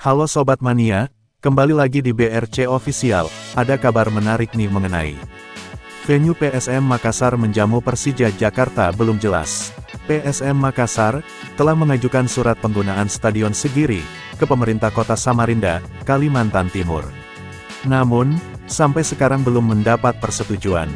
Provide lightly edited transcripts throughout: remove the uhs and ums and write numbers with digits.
Halo Sobat Mania, kembali lagi di BRC Official, ada kabar menarik nih mengenai venue PSM Makassar menjamu Persija Jakarta belum jelas. PSM Makassar telah mengajukan surat penggunaan Stadion Segiri ke pemerintah kota Samarinda, Kalimantan Timur. Namun, sampai sekarang belum mendapat persetujuan.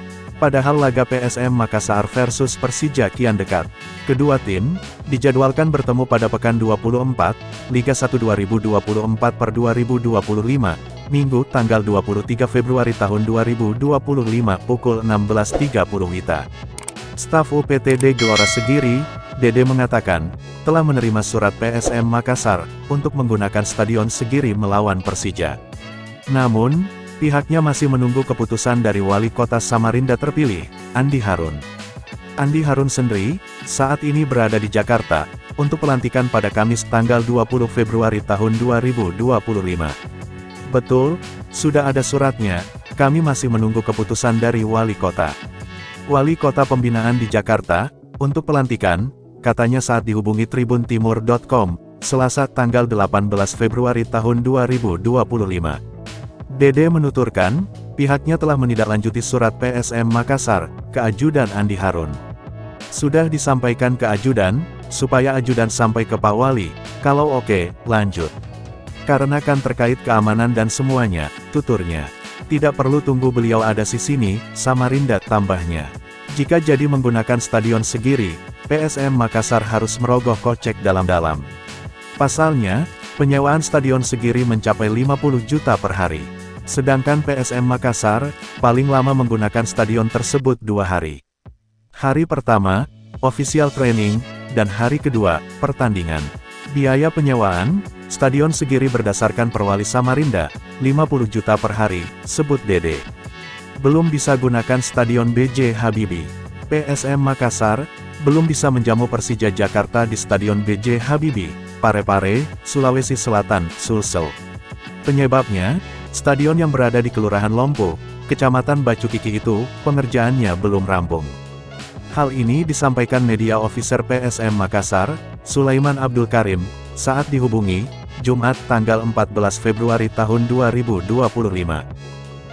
Padahal laga PSM Makassar versus Persija kian dekat. Kedua tim dijadwalkan bertemu pada pekan 24, Liga 1 2024/2025, Minggu tanggal 23 Februari tahun 2025 pukul 16.30 WITA. Staf UPTD Gelora Segiri, Dede mengatakan, telah menerima surat PSM Makassar untuk menggunakan Stadion Segiri melawan Persija. Namun, pihaknya masih menunggu keputusan dari Wali Kota Samarinda terpilih, Andi Harun. Andi Harun sendiri, saat ini berada di Jakarta, untuk pelantikan pada Kamis tanggal 20 Februari tahun 2025. Betul, sudah ada suratnya, kami masih menunggu keputusan dari Wali Kota. Wali Kota Pembinaan di Jakarta, untuk pelantikan, katanya saat dihubungi tribuntimur.com, Selasa tanggal 18 Februari tahun 2025. Dede menuturkan, pihaknya telah menindaklanjuti surat PSM Makassar ke ajudan Andi Harun. Sudah disampaikan ke ajudan, supaya ajudan sampai ke Pak Wali, kalau oke, lanjut. Karena kan terkait keamanan dan semuanya, tuturnya. Tidak perlu tunggu beliau ada di sini, Samarinda tambahnya. Jika jadi menggunakan Stadion Segiri, PSM Makassar harus merogoh kocek dalam-dalam. Pasalnya, penyewaan Stadion Segiri mencapai 50 juta per hari. Sedangkan PSM Makassar, paling lama menggunakan stadion tersebut 2 hari. Hari pertama, official training, dan hari kedua, pertandingan. Biaya penyewaan, Stadion Segiri berdasarkan Perwali Samarinda, 50 juta per hari, sebut Dede. Belum bisa gunakan Stadion B.J. Habibie. PSM Makassar, belum bisa menjamu Persija Jakarta di Stadion B.J. Habibie, Parepare, Sulawesi Selatan, Sulsel. Penyebabnya, stadion yang berada di Kelurahan Lompo, Kecamatan Bacu Kiki itu, pengerjaannya belum rampung. Hal ini disampaikan media officer PSM Makassar, Sulaiman Abdul Karim, saat dihubungi, Jumat tanggal 14 Februari tahun 2025.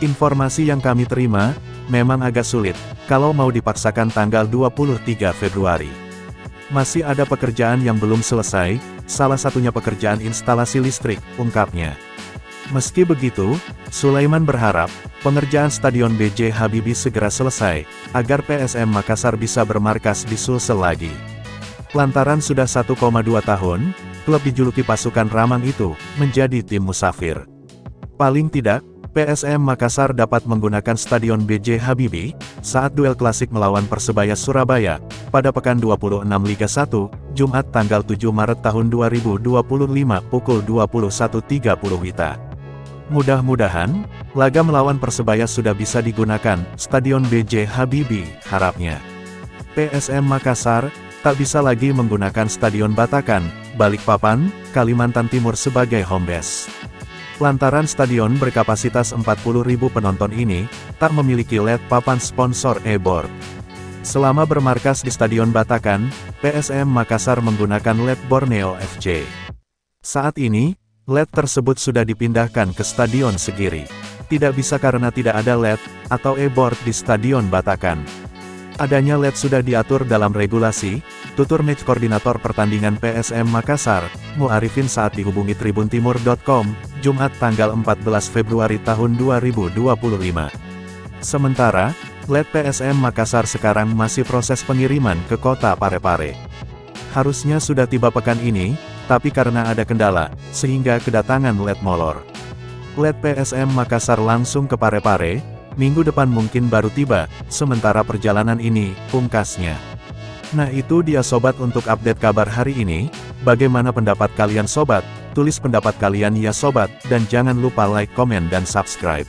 Informasi yang kami terima, memang agak sulit, kalau mau dipaksakan tanggal 23 Februari. Masih ada pekerjaan yang belum selesai, salah satunya pekerjaan instalasi listrik, ungkapnya. Meski begitu, Sulaiman berharap, pengerjaan Stadion B.J. Habibie segera selesai, agar PSM Makassar bisa bermarkas di Sulsel lagi. Lantaran sudah 1,2 tahun, klub dijuluki pasukan Ramang itu, menjadi tim musafir. Paling tidak, PSM Makassar dapat menggunakan Stadion B.J. Habibie, saat duel klasik melawan Persebaya Surabaya, pada pekan 26 Liga 1, Jumat tanggal 7 Maret tahun 2025 pukul 21.30 WITA. Mudah-mudahan, laga melawan Persebaya sudah bisa digunakan, Stadion B.J. Habibie, harapnya. PSM Makassar, tak bisa lagi menggunakan Stadion Batakan, Balikpapan, Kalimantan Timur sebagai home base. Lantaran stadion berkapasitas 40.000 penonton ini, tak memiliki LED papan sponsor e-board. Selama bermarkas di Stadion Batakan, PSM Makassar menggunakan LED Borneo FC. Saat ini, LED tersebut sudah dipindahkan ke Stadion Segiri. Tidak bisa karena tidak ada LED, atau e-board di Stadion Batakan. Adanya LED sudah diatur dalam regulasi, tutur match koordinator pertandingan PSM Makassar, Muarifin saat dihubungi tribuntimur.com, Jumat tanggal 14 Februari tahun 2025. Sementara, LED PSM Makassar sekarang masih proses pengiriman ke kota Parepare. Harusnya sudah tiba pekan ini, tapi karena ada kendala, sehingga kedatangan LED molor. LED PSM Makassar langsung ke Parepare, minggu depan mungkin baru tiba, sementara perjalanan ini, pungkasnya. Nah itu dia sobat untuk update kabar hari ini, bagaimana pendapat kalian sobat? Tulis pendapat kalian ya sobat, dan jangan lupa like, komen dan subscribe.